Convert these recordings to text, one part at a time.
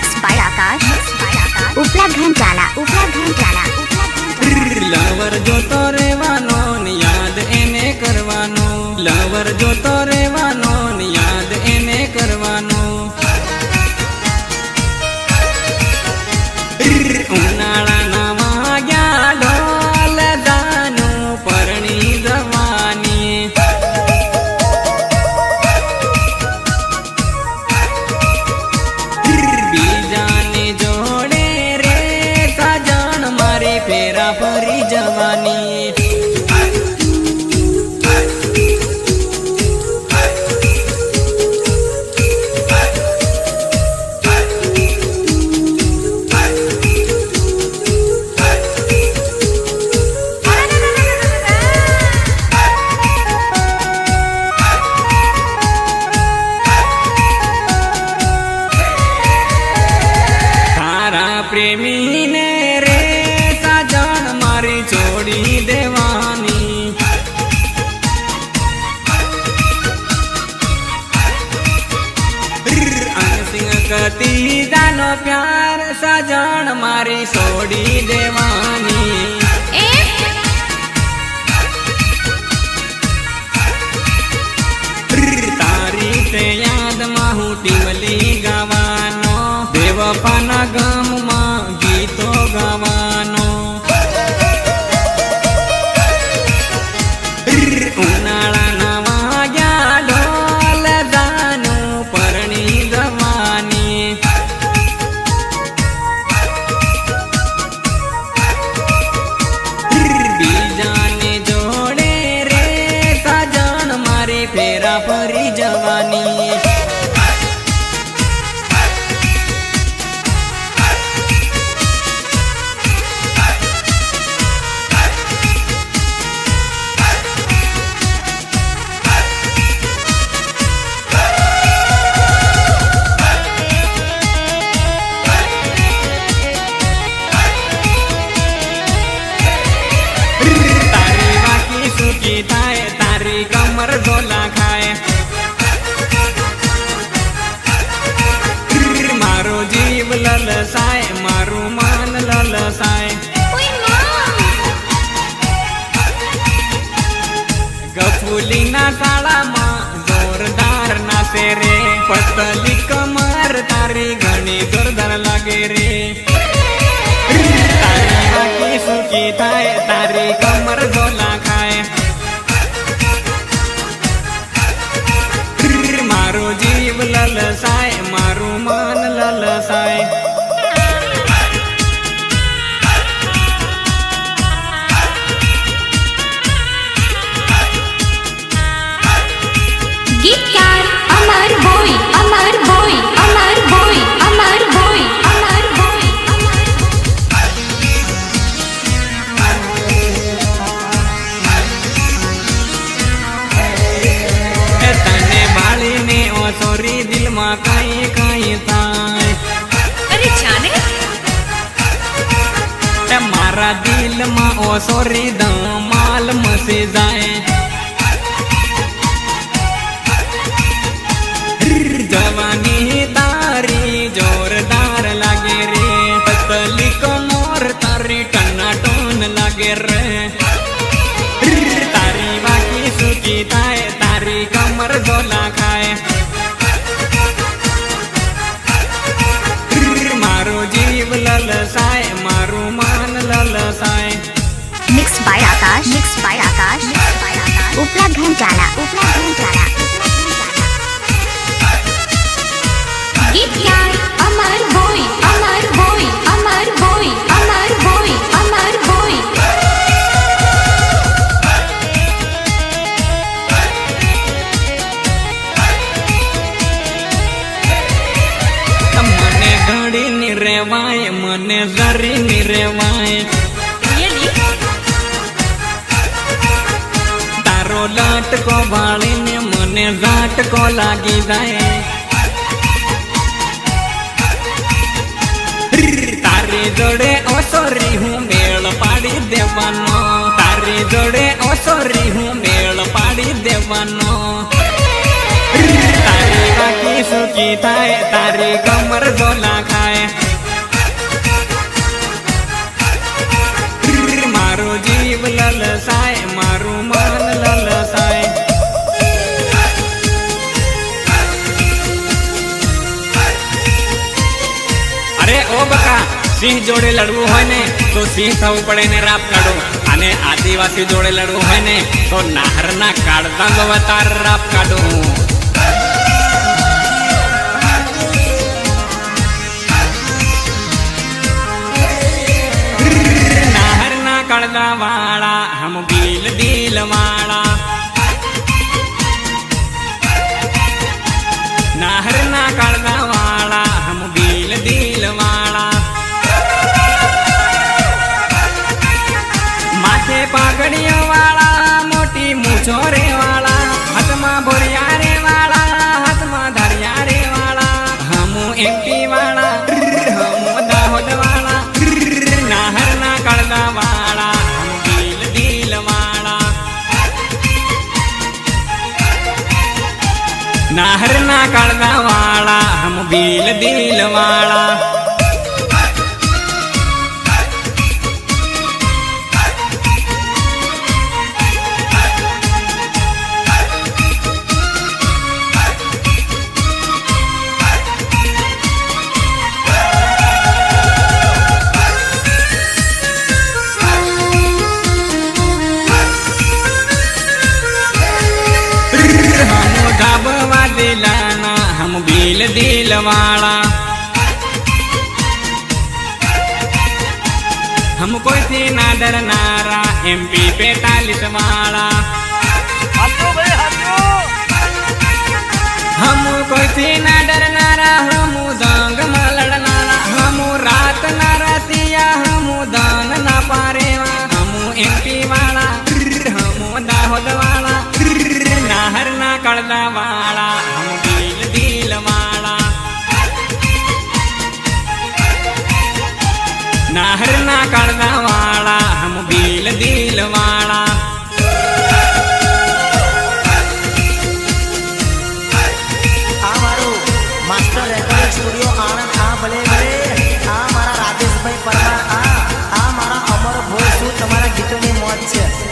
Mixed by Akash. ઉપલા ઘંટાલા lover જોતો રહેવાનો ને યાદ એને કરવાનો, લવર જોતો રહેવાનો ને યાદ એને કરવાનો. ઉનાળાના વાગ્યા ઢોલ દાનું પરણી જવાની, બીજાની જોડે રે સાજણ મારી ફેરા ફરી જવાની. પ્રેમીને રે સાજણ મારી છોડી દેવાની, અનસિંહ કતી જાનો પ્યાર સાજણ મારી છોડી દેવાની. તારી તે યાદમાં હું ટીમલી ગાવાનો, દેવપાના ગામમાં ગીતો ગાવાનો. ઉનાળાના વાગ્યા ઢોલ દાનું પરણી જવાની, બીજાને જોડે રે સાજણ મારી ફેરા ફરી જવાની. થાય તારી કમર ઝોલા ખાય, મારો જીવ લલસાય, મારું મન લલસાય. ગફુલીના શાળામાં જોરદાર નાચે રે, પતલી કમર તારી ઘણી જોરદાર લાગે રે. તારી આખી સુખી થાય તારી કમર ઝોલા ખાય, મારો જીવ લલસાય, મારું મન લલસાય. ગીતકાર અમર ભોઈ, અમર ભોઈ, અમર ભોઈ, અમર ભોઈ, અમર ભોઈ. તને ભાળીને ઓસોરી દિલમાં કઈ કઈ થાય, અરે જાને મારા દિલમાં ઓસોરી ધમાલ મસી જાય. જવાની તારી જોરદાર લાગે રે, પતલી કમર તારી ટનાટન લાગે રે. તારી વાકી સુખી થાય તારી કમર ઝોલા ખાય, મારો જીવ લલસાય, મારું મન લલસાય. Mixed by Akash. Mixed by Akash. ઉપલા ઘંટાલા ગીતકાર અમર ભોઈ, અમર ભોઈ, અમર ભોઈ, અમર ભોઈ, અમર ભોઈ. મને ઘડી ની રેવાય, મને જરી ની રેવાય, તારો લટકો વાળીને મને ઝાટકો લાગી જાય. તારી જોડે ઓસોરી હું મેળ પાડી દેવાનો, તારી જોડે ઓસોરી હું મેળ પાડી દેવાનો. તારી વાકી सुखी थाय तारी कमर झोला खाय मारो जीव ललसाय मारू मन ललसाय अरे ओ बका सिंह जोड़े लड़વું હોય ને તો સિંહ થવું પડે ને રાપ કાઢો અને આદિવાસી જોડે લડવું હોય ને તો નાહરના કાઢતા ગવતાર રાપ કાઢો નાહરના કાઢતા વાળા હમ દિલ દિલ વાળા નાહરના કાઢતા વાળા હમ દિલ દિલ વાળા माथे पागड़ियों वाला मोटी मूछो रे वाला हाथ में बोरिया रे वाला हाथ में धरिया रे वाला हमू एमपी वाला हमू दाहोद वाला नाहर ना कड़दा वाला हम दिल दिल वाला नाहर ना कड़दा वाला हम दिल दिल वाला दिलाना हम दिल दिल वाला हम कोई थी ना डरनारा MP 45 वाला हम कोई थी ना डरनारा हम दंग में लड़नारा हम रात ना रतिया हम दान ना पारेवा हम MP वाला हम दाहोद वाला नाहर ना कड़दा वाला हम दिल दिल वाला नाहर ना कड़दा वाला हम दिल दिल वाला मास्टर रेकॉर्डिंग स्टूडियो आनंद भले भले मारा राजेश भाई परमार मारा अमर भोय शू तमारा गीतों की मौज है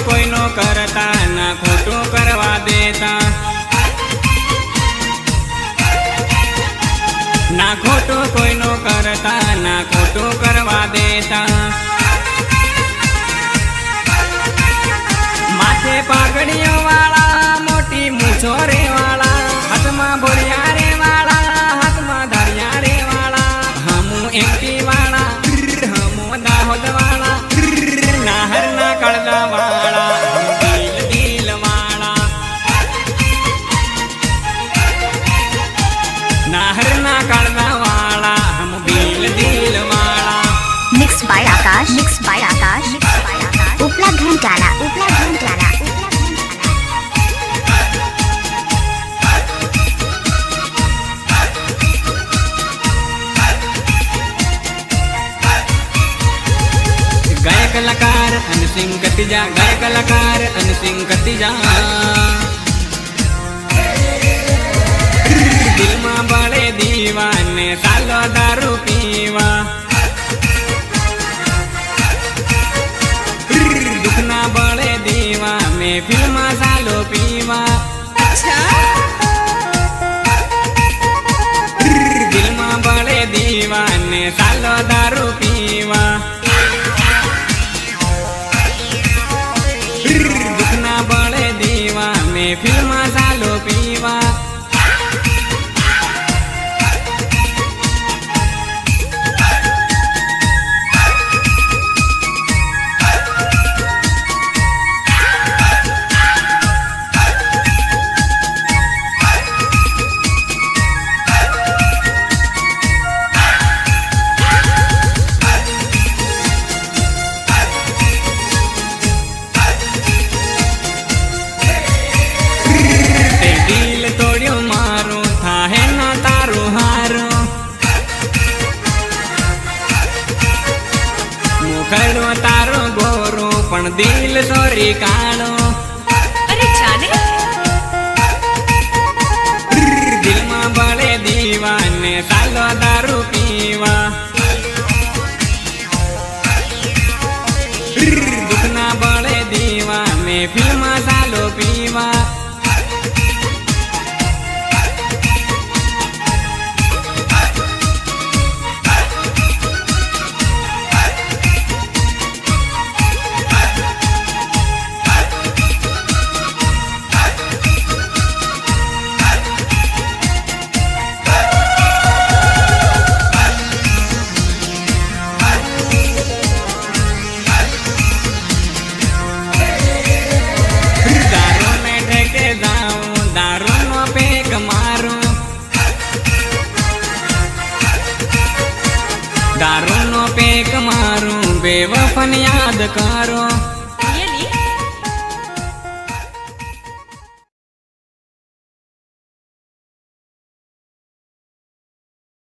कोई नो करता ना खोटू करवा देता ना खोटू कोई नो करता ना खोटू करवा देता माथे पागड़ियों वाला मोटी मूछो रे वाला हाथ में बोरिया रे वाला हाथ में धरिया रे वाला हमू MP वाला हमू दाहोद वाला नाहर ना कड़दा वाला हम दिल दिल वाला नाहर ना कड़दा वाला हम दिल दिल वाला मिक्स बाय आकाश उपला घंटाला गाय कलाकार अनसिंह कतिजा गाय कलाकार अनसिंह कतिजा दिल में बड़े दीवाने सालो दारू पीवा दुखना बड़े दीवा में फिल्म सालो पीवा अच्छा दिल में बड़े दीवाने सालो दारू पीवा दुखना बड़े दीवा में फिल्म सालो पीवा દિલ સોરી કાળો અરે જાને દિલમાં બળે દીવાને સાલો દારૂ પીવા દુઃખના બળે દીવા મેં ફિલ્મમાં સાલો પીવા દારૂનો પેક મારું બેવફન યાદ કરો